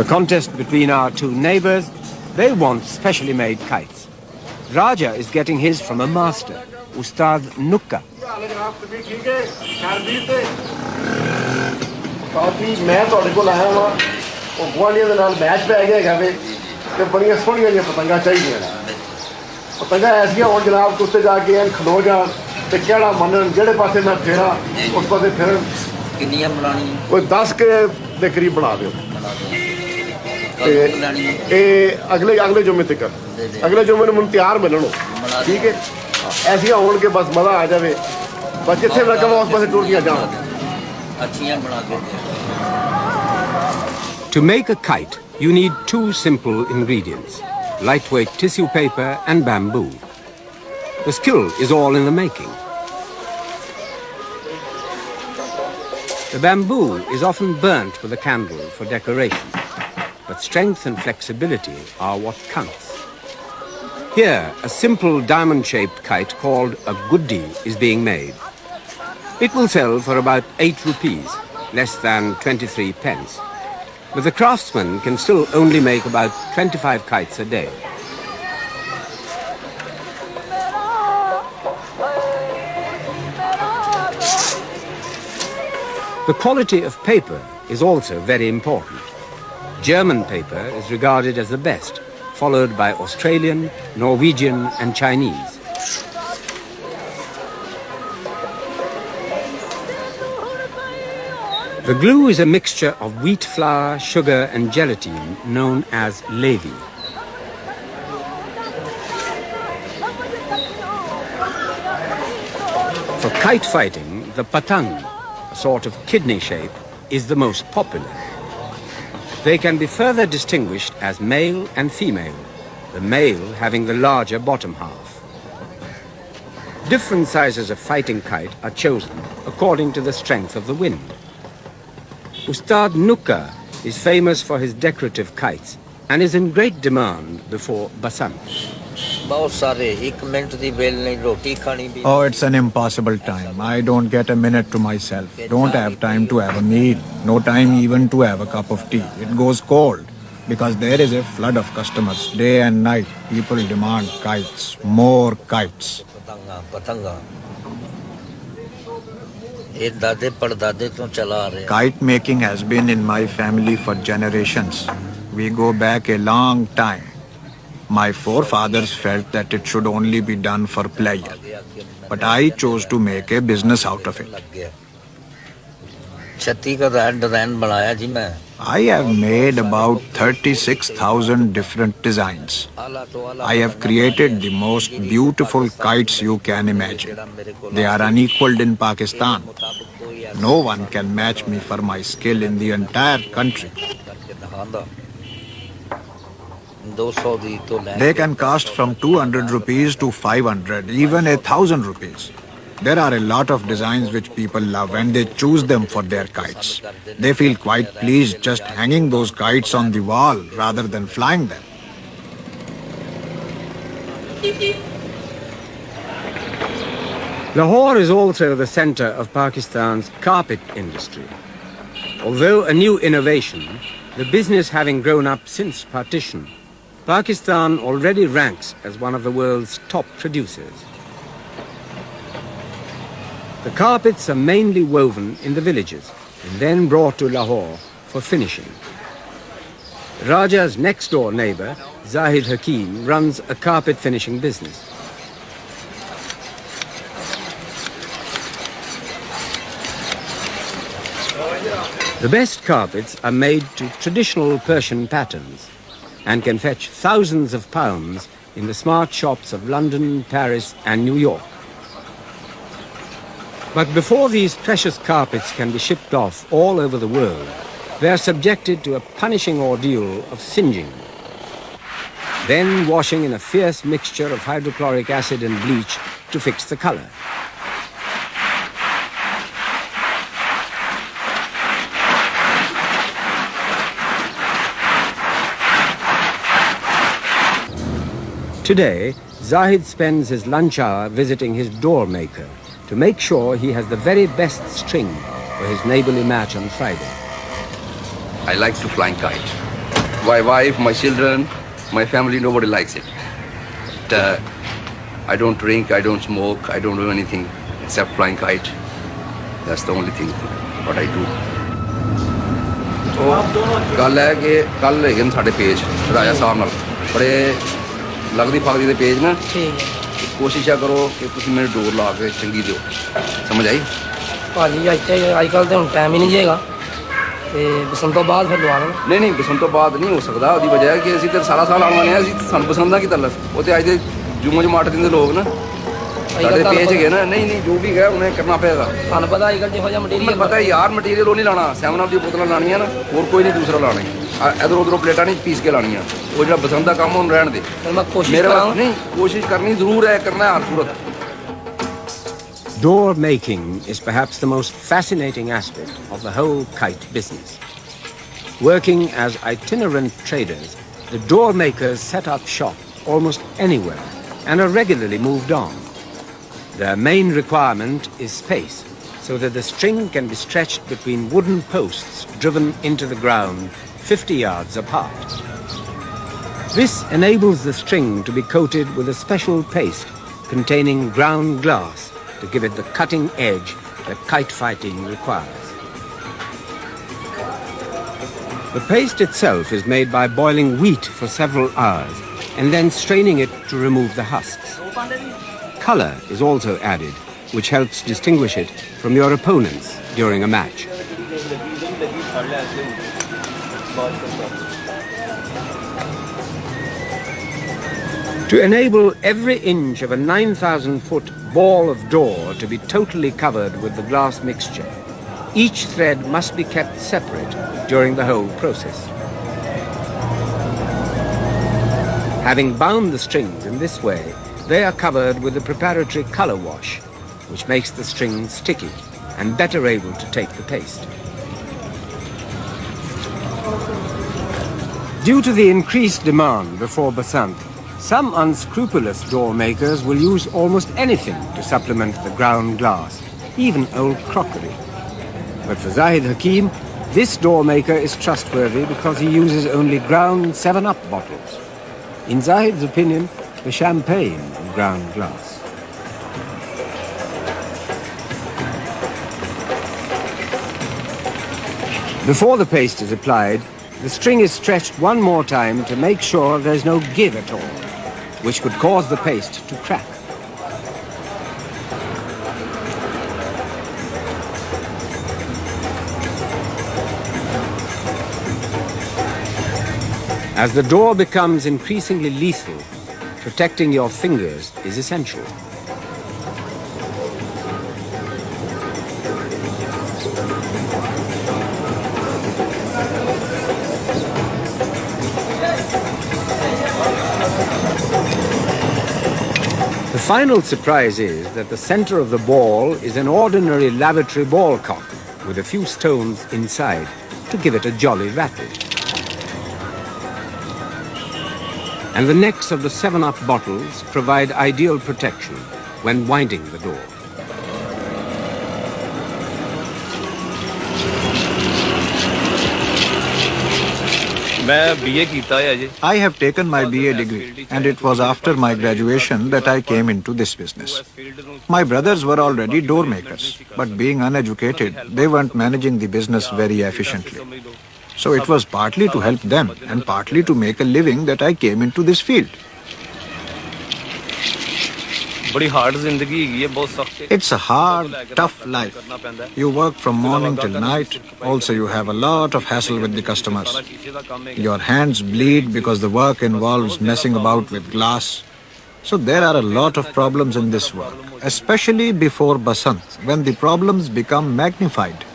contest between our two neighbors. They want specially made kites. Raja is getting his from a master, Ustad Nukka. अगले जुम्मे तक अगले जुम्मे ने मुझे तैयार मिलनो ठीक है ऐसी होने के बस मजा आ जाए बस जिथे रकम उस पासे टूटियां जाओ अच्छियां बना के To make a kite, you need two simple ingredients: lightweight tissue paper and bamboo. The skill is all in the making. The bamboo is often burnt with a candle for decoration, but strength and flexibility are what counts. Here, a simple diamond-shaped kite called a guddi is being made. It will sell for about 8 rupees, less than 23 pence. But the craftsman can still only make about 25 kites a day. The quality of paper is also very important. German paper is regarded as the best, followed by Australian, Norwegian and Chinese. The glue is a mixture of wheat flour, sugar and gelatine known as levi. For kite fighting, the patang, a sort of kidney shape, is the most popular. They can be further distinguished as male and female, the male having the larger bottom half. Different sizes of fighting kite are chosen according to the strength of the wind. Ustad Nukka is famous for his decorative kites and is in great demand before Basant. Oh, it's an impossible time. I don't get a minute to myself. Don't have time to have a meal. No time even to have a cup of tea. It goes cold because there is a flood of customers. Day and night, people demand kites, more kites. Kite making has been in my family for generations. We go back a long time. My forefathers felt that it should only be done for pleasure, but I chose to make a business out of it. I have made about 36,000 different designs. I have created the most beautiful kites you can imagine. They are unequaled in Pakistan. No one can match me for my skill in the entire country. They can cost from 200 rupees to 500, even 1,000 rupees. There are a lot of designs which people love and they choose them for their kites. They feel quite pleased just hanging those kites on the wall rather than flying them. Lahore is also the center of Pakistan's carpet industry. Although a new innovation, the business having grown up since partition, Pakistan already ranks as one of the world's top producers. The carpets are mainly woven in the villages and then brought to Lahore for finishing. Raja's next-door neighbor, Zahid Hakim, runs a carpet finishing business. The best carpets are made to traditional Persian patterns and can fetch thousands of pounds in the smart shops of London, Paris and New York. But before these precious carpets can be shipped off all over the world, they are subjected to a punishing ordeal of singeing, then washing in a fierce mixture of hydrochloric acid and bleach to fix the color. Today, Zahid spends his lunch hour visiting his door maker to make sure he has the very best string for his neighborly match on Friday. I like to fly kite. my wife, my children, my family, nobody likes it. But, I don't drink, I don't smoke, I don't do anything except flying kite. That's the only thing what I do. ਗੱਲ ਹੈ ਕਿ ਕੱਲ ਹੈਗੇ ਨੇ ਸਾਡੇ page Raja Sahib ਨਾਲ ਬੜੇ ਲੱਗਦੀ ਫਗਦੀ ਦੇ ਪੇਜ ਨਾ ਠੀਕ ਹੈ ਕੋਸ਼ਿਸ਼ ਕਰੋ ਕਿ ਤੁਸੀਂ ਮੈਨੂੰ ਡੋਰ ਲਾ ਕੇ ਚੰਗੀ ਦਿਓ ਸਮਝ ਆਈ ਭਾਜੀ ਅੱਜ ਕੱਲ੍ਹ ਤਾਂ ਹੁਣ ਟਾਈਮ ਹੀ ਨਹੀਂ ਜੇਗਾ ਤੇ ਬਸੰਤ ਤੋਂ ਬਾਅਦ ਫਿਰ ਲਵਾ ਲੈਣਾ ਨਹੀਂ ਬਸੰਤ ਤੋਂ ਬਾਅਦ ਨਹੀਂ ਹੋ ਸਕਦਾ ਉਹਦੀ ਵਜ੍ਹਾ ਹੈ ਕਿ ਅਸੀਂ ਤਾਂ ਸਾਰਾ ਸਾਲ ਆਉਣ ਵਾਲੇ ਹਾਂ ਅਸੀਂ ਸਾਨੂੰ ਬਸੰਤ ਦਾ ਕੀ ਤਲਸ ਉਹ ਤੇ ਅੱਜ ਦੇ ਜੂਮ ਜਮਾਟ ਦਿੰਦੇ ਲੋਕ ਨਾ ਸਾਡੇ ਪੇਜ ਹੈਗੇ ਨਾ ਨਹੀਂ ਜੋ ਵੀ ਹੈ ਉਹਨੇ ਕਰਨਾ ਪਏਗਾ ਤੁਹਾਨੂੰ ਪਤਾ ਅੱਜ ਕੱਲ੍ਹ ਜਿਹੋ ਜਿਹਾ ਮਟੀਰੀਅਲ ਪਤਾ ਯਾਰ ਮਟੀਰੀਅਲ ਉਹ ਨਹੀਂ ਲਾਣਾ 7 ਅਪ ਦੀ ਬੋਤਲਾਂ ਲਾਣੀਆਂ ਨਾ ਹੋਰ ਕੋਈ ਨਹੀਂ ਦੂਸਰਾ ਲਾਣਾ ਇਧਰੋਂ ਉਧਰੋਂ ਪਲੇਟਾਂ ਨਹੀਂ ਪੀਸ ਕੇ ਲਾਣੀਆਂ ਉਹ ਜਿਹੜਾ ਬਸੰਤ ਦਾ ਕੰਮ ਉਹਨੂੰ ਰਹਿਣ ਦੇ ਫਿਰ ਮੈਂ ਕੋਸ਼ਿਸ਼ ਮੇਰੇ ਕਰਾਂ ਵਾਸਤੇ ਨਹੀਂ ਕੋਸ਼ਿਸ਼ ਕਰਨੀ ਜ਼ਰੂਰ ਹੈ ਕਰਨਾ ਹੈ ਹਰ ਸੂਰਤ Door making is perhaps the most fascinating aspect of the whole kite business. Working as itinerant traders, the door makers set up shop almost anywhere and are regularly moved on. Their main requirement is space, so that the string can be stretched between wooden posts driven into the ground 50 yards apart. This enables the string to be coated with a special paste containing ground glass to give it the cutting edge that kite fighting requires. The paste itself is made by boiling wheat for several hours and then straining it to remove the husks. Color is also added, which helps distinguish it from your opponents during a match. To enable every inch of a 9,000-foot ball of door to be totally covered with the glass mixture, each thread must be kept separate during the whole process. Having bound the strings in this way, they are covered with a preparatory color wash, which makes the string sticky and better able to take the paste. Due to the increased demand before Basant, some unscrupulous door makers will use almost anything to supplement the ground glass, even old crockery. But for Zahid Hakim, this door maker is trustworthy because he uses only ground 7-Up bottles. In Zahid's opinion, the champagne in ground glass. Before the paste is applied, the string is stretched one more time to make sure there's no give at all, which could cause the paste to crack. As the door becomes increasingly lethal, protecting your fingers is essential. The final surprise is that the center of the ball is an ordinary lavatory ball cock with a few stones inside to give it a jolly rattle. And the necks of the 7-Up bottles provide ideal protection when winding the door. I have taken my BA degree, and it was after my graduation that I came into this business. My brothers were already door makers, but being uneducated, they weren't managing the business very efficiently. So it was partly to help them and partly to make a living that I came into this field. It's a hard, tough life. You work from morning till night. Also, you have a lot of hassle with the customers. Your hands bleed because the work involves messing about with glass. So there are a lot of problems in this work, especially before Basant, when the problems become magnified.